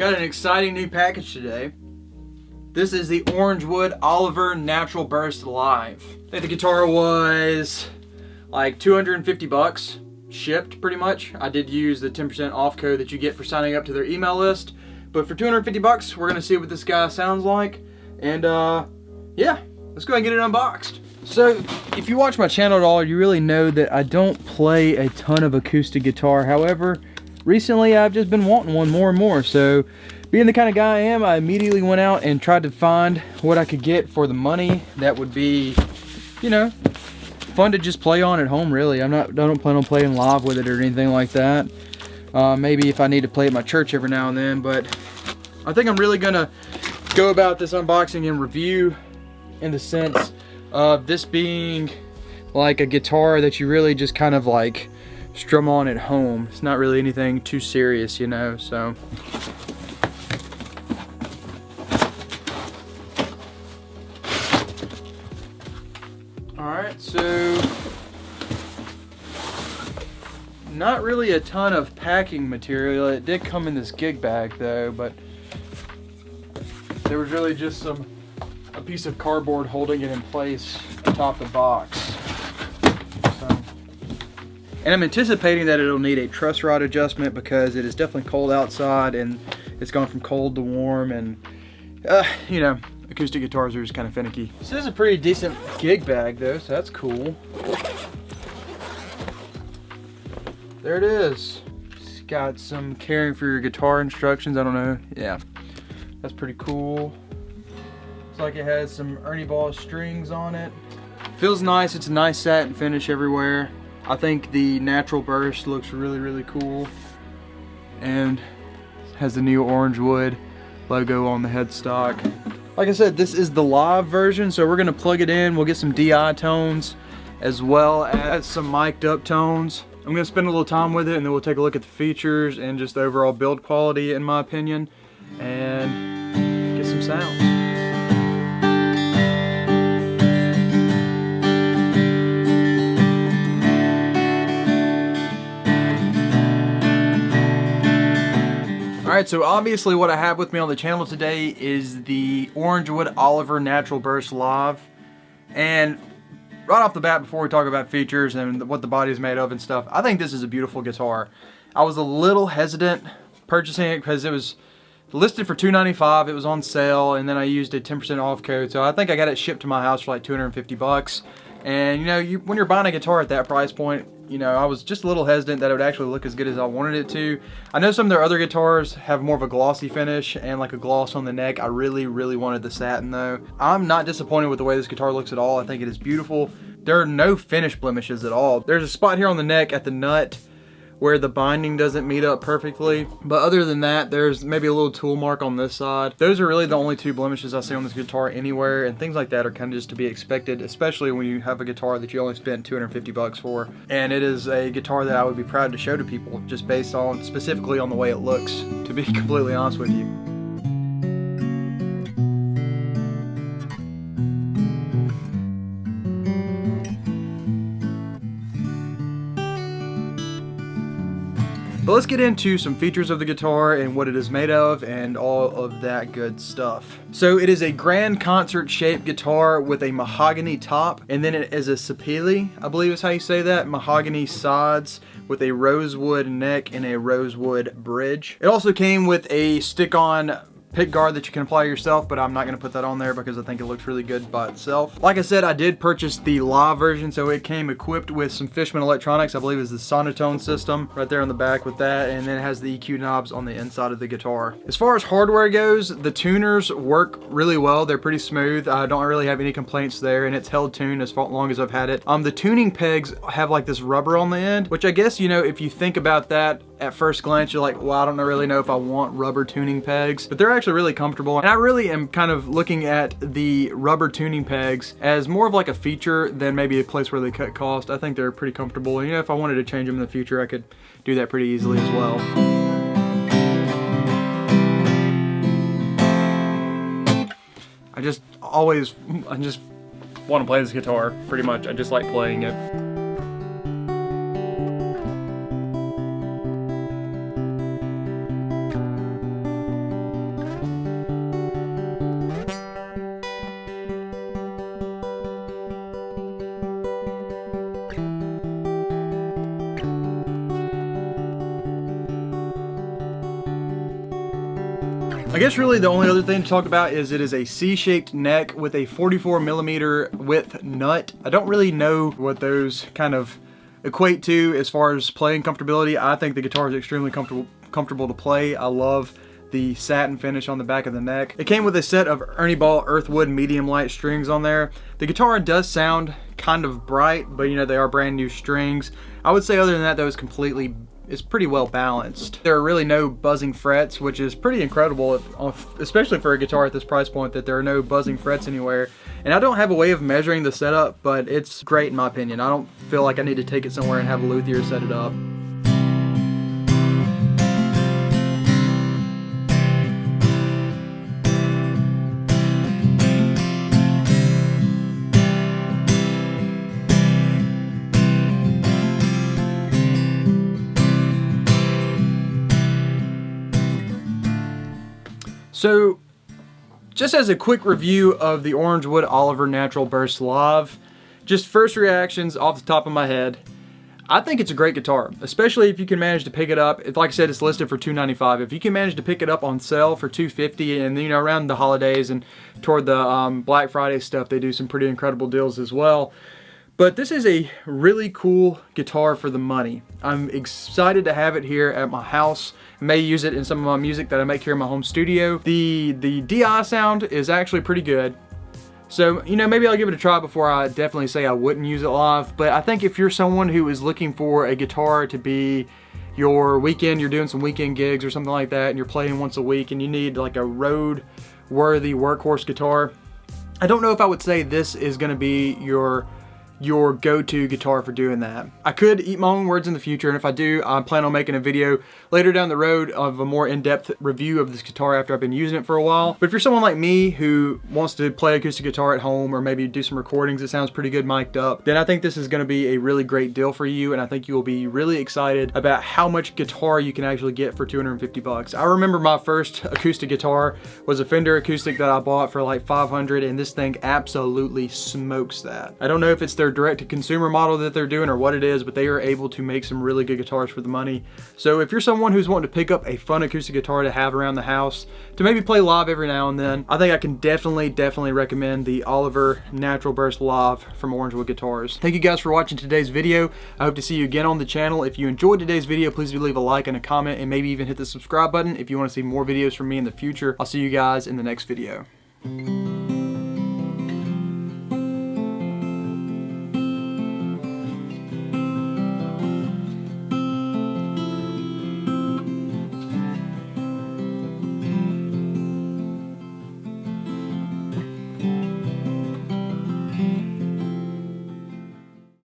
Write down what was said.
Got an exciting new package today. This is the Orangewood Oliver Natural Burst Live. I think the guitar was like 250 bucks, shipped pretty much. I did use the 10% off code that you get for signing up to their email list. But for 250 bucks, we're gonna see what this guy sounds like. And yeah, let's go ahead and get it unboxed. So, if you watch my channel at all, you really know that I don't play a ton of acoustic guitar. However, recently I've just been wanting one more and more. So, being the kind of guy I am, I immediately went out and tried to find what I could get for the money that would be, you know, fun to just play on at home, really. I don't plan on playing live with it or anything like that. Maybe if I need to play at my church every now and then, but I think I'm really gonna go about this unboxing and review in the sense of this being like a guitar that you really just kind of like strum on at home. It's not really anything too serious, you know, so. Alright, so not really a ton of packing material. It did come in this gig bag though, but there was really just a piece of cardboard holding it in place atop the box. So, and I'm anticipating that it'll need a truss rod adjustment because it is definitely cold outside and it's gone from cold to warm, and you know, acoustic guitars are just kind of finicky. This is a pretty decent gig bag though, so that's cool. There it is. It's got some caring for your guitar instructions. I don't know. Yeah, that's pretty cool. Looks like it has some Ernie Ball strings on it. Feels nice. It's a nice satin finish everywhere. I think the Natural Burst looks really, really cool. And has the new Orangewood logo on the headstock. Like I said, this is the live version, so we're gonna plug it in. We'll get some DI tones as well as some mic'd up tones. I'm gonna spend a little time with it and then we'll take a look at the features and just the overall build quality, in my opinion, and get some sounds. Alright, so obviously what I have with me on the channel today is the Orangewood Oliver Natural Burst Live. And right off the bat, before we talk about features and what the body is made of and stuff, I think this is a beautiful guitar. I was a little hesitant purchasing it because it was listed for $295, it was on sale, and then I used a 10% off code. So I think I got it shipped to my house for like 250 bucks. And you know, when you're buying a guitar at that price point, you know, I was just a little hesitant that it would actually look as good as I wanted it to. I know some of their other guitars have more of a glossy finish and like a gloss on the neck. I really, really wanted the satin though. I'm not disappointed with the way this guitar looks at all. I think it is beautiful. There are no finish blemishes at all. There's a spot here on the neck at the nut where the binding doesn't meet up perfectly. But other than that, there's maybe a little tool mark on this side. Those are really the only two blemishes I see on this guitar anywhere, and things like that are kind of just to be expected, especially when you have a guitar that you only spent 250 bucks for. And it is a guitar that I would be proud to show to people just based on, specifically on the way it looks, to be completely honest with you. But let's get into some features of the guitar and what it is made of and all of that good stuff. So it is a grand concert shaped guitar with a mahogany top, and then it is a sapele, I believe is how you say that, mahogany sides with a rosewood neck and a rosewood bridge. It also came with a stick-on pick guard that you can apply yourself, but I'm not going to put that on there because I think it looks really good by itself. Like I said, I did purchase the live version, so it came equipped with some Fishman electronics. I believe is the Sonotone system right there on the back with that, and then it has the EQ knobs on the inside of the guitar. As far as hardware goes, the tuners work really well. They're pretty smooth. I don't really have any complaints there, and it's held tuned as long as I've had it. The tuning pegs have like this rubber on the end, which I guess, you know, if you think about that at first glance, you're like, well, I don't really know if I want rubber tuning pegs, but they're actually really comfortable. And I really am kind of looking at the rubber tuning pegs as more of like a feature than maybe a place where they cut cost. I think they're pretty comfortable. And you know, if I wanted to change them in the future, I could do that pretty easily as well. I just want to play this guitar, pretty much. I just like playing it. I guess really the only other thing to talk about is it is a C-shaped neck with a 44mm width nut. I don't really know what those kind of equate to as far as playing comfortability. I think the guitar is extremely comfortable to play. I love the satin finish on the back of the neck. It came with a set of Ernie Ball Earthwood medium light strings on there. The guitar does sound kind of bright, but you know, they are brand new strings. I would say other than that though, it's pretty well balanced. There are really no buzzing frets, which is pretty incredible, especially for a guitar at this price point, that there are no buzzing frets anywhere. And I don't have a way of measuring the setup, but it's great in my opinion. I don't feel like I need to take it somewhere and have a luthier set it up. So, just as a quick review of the Orangewood Oliver Natural Burst Live, just first reactions off the top of my head, I think it's a great guitar, especially if you can manage to pick it up. Like I said, it's listed for $295. If you can manage to pick it up on sale for $250, and you know, around the holidays and toward the Black Friday stuff, they do some pretty incredible deals as well. But this is a really cool guitar for the money. I'm excited to have it here at my house. I may use it in some of my music that I make here in my home studio. The DI sound is actually pretty good. So, you know, maybe I'll give it a try before I definitely say I wouldn't use it live. But I think if you're someone who is looking for a guitar to be your weekend, you're doing some weekend gigs or something like that, and you're playing once a week and you need like a road-worthy workhorse guitar, I don't know if I would say this is going to be your go-to guitar for doing that. I could eat my own words in the future, and if I do, I plan on making a video later down the road of a more in-depth review of this guitar after I've been using it for a while. But if you're someone like me who wants to play acoustic guitar at home or maybe do some recordings that sounds pretty good mic'd up, then I think this is going to be a really great deal for you, and I think you will be really excited about how much guitar you can actually get for 250 bucks. I remember my first acoustic guitar was a Fender Acoustic that I bought for like 500, and this thing absolutely smokes that. I don't know if it's their direct-to-consumer model that they're doing or what it is, but they are able to make some really good guitars for the money. So if you're someone who's wanting to pick up a fun acoustic guitar to have around the house to maybe play live every now and then, I think I can definitely recommend the Oliver Natural Burst Live from Orangewood Guitars. Thank you guys for watching today's video. I hope to see you again on the channel. If you enjoyed today's video, please do leave a like and a comment, and maybe even hit the subscribe button if you want to see more videos from me in the future. I'll see you guys in the next video.